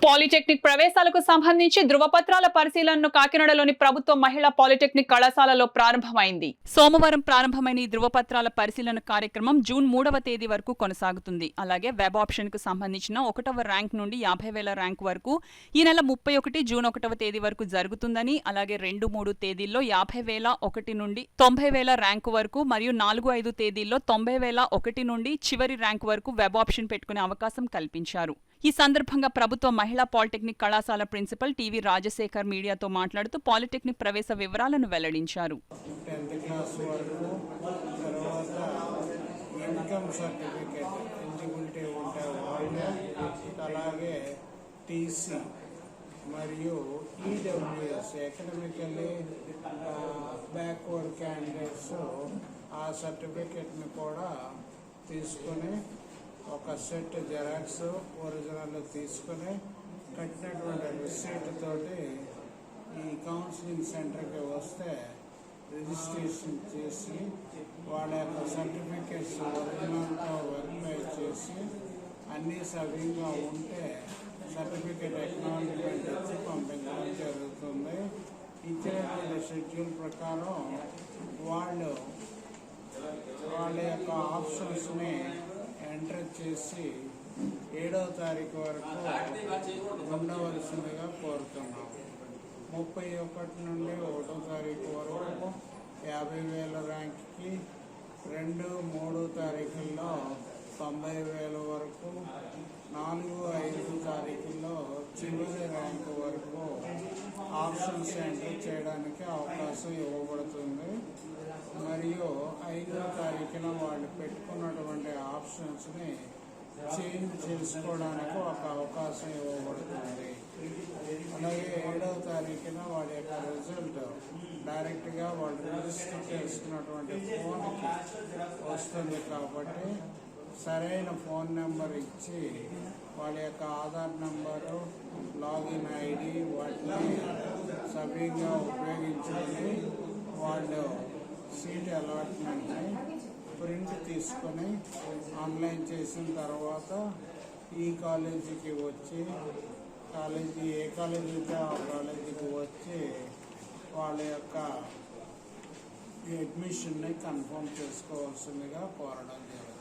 Polytechnic ప్రవేశాలకు సంబంధించి ధృవపత్రాల పరిశీలనను కాకినాడలోని ప్రభుత్వ మహిళా పాలిటెక్నిక్ కళాశాలలో ప్రారంభమైంది. సోమవారం ప్రారంభమైన ఈ ధృవపత్రాల పరిశీలన కార్యక్రమం జూన్ 3వ తేదీ వరకు కొనసాగుతుంది. అలాగే వెబ్ ఆప్షన్ కు సంబంధించిన 1వ ర్యాంక్ నుండి 50,000 ర్యాంక్ వరకు ఈ నెల 31 జూన్ 1వ తేదీ వరకు జరుగుతుందని, అలాగే 2-3 తేదీల్లో 50,001 నుండి 90,000 ర్యాంకు వరకు మరియు 4-5 తేదీల్లో 90,001 నుండి చివరి ర్యాంక్ వరకు వెబ్ ఆప్షన్ పెట్టుకునే అవకాశం కల్పించారు. ఈ సందర్భంగా ప్రభుత్వ మహిళా పాలిటెక్నిక్ కళాశాల ప్రిన్సిపల్ టీవీ రాజశేఖర్ మీడియాతో మాట్లాడుతూ పాలిటెక్నిక్ ప్రవేశ వివరాలను వెల్లడించారు. మరియు ఈడబ్ల్యూఎస్ ఎకనామికల్లీ బ్యాక్వర్డ్ క్యాండిడేట్స్ ఆ సర్టిఫికేట్ని కూడా తీసుకొని ఒక సెట్ జెరాక్స్ ఒరిజినల్ తీసుకొని కట్టినటువంటి రిసీట్ తోటి ఈ కౌన్సిలింగ్ సెంటర్కి వస్తే రిజిస్ట్రేషన్ చేసి వాళ్ళ యొక్క సర్టిఫికేట్స్ ఒరిజినల్తో వెరిఫై చేసి అన్నీ సవ్యంగా ఉంటే సర్టిఫికేట్ ఎక్నాలజ్మెంట్ ఇచ్చి పంపించడం జరుగుతుంది. ఇచ్చినటువంటి షెడ్యూల్ ప్రకారం వాళ్ళ యొక్క ఆప్షన్స్ని ఎంటర్ చేసి 7వ తారీఖు వరకు ఉండవలసిందిగా కోరుతున్నాం. 31 నుండి 1వ తారీఖు వరకు 50,000 ర్యాంక్కి, 2-3 తారీఖుల్లో 90,000 వరకు, 4-5 తారీఖుల్లో చివరి ర్యాంకు వరకు ఆప్షన్స్ ఎంటర్ చేయడానికి అవకాశం ఇవ్వబడుతుంది. మరియు 5వ తారీఖున వాళ్ళు పెట్టుకున్నటువంటి ఆప్షన్స్ని చేంజ్ చేసుకోవడానికి ఒక అవకాశం ఇవ్వబడుతుంది. అలాగే 7వ తారీఖున వాళ్ళ యొక్క రిజల్ట్ డైరెక్ట్గా వాళ్ళు రిజిస్టర్ చేసుకున్నటువంటి ఫోన్కి వస్తుంది. కాబట్టి సరైన ఫోన్ నెంబర్ ఇచ్చి వాళ్ళ యొక్క ఆధార్ నెంబరు, లాగిన్ ఐడి వాటిని సవ్యంగా ఉపయోగించుకొని వాళ్ళు సీట్ అలాట్మెంట్ని ప్రింట్ తీసుకొని ఆన్లైన్ చేసిన తర్వాత ఈ కాలేజీకి వచ్చి ఏ కాలేజీ అయితే ఆ కాలేజీకి వచ్చి వాళ్ళ యొక్క అడ్మిషన్ని కన్ఫర్మ్ చేసుకోవాల్సిందిగా కోరడం జరుగుతుంది.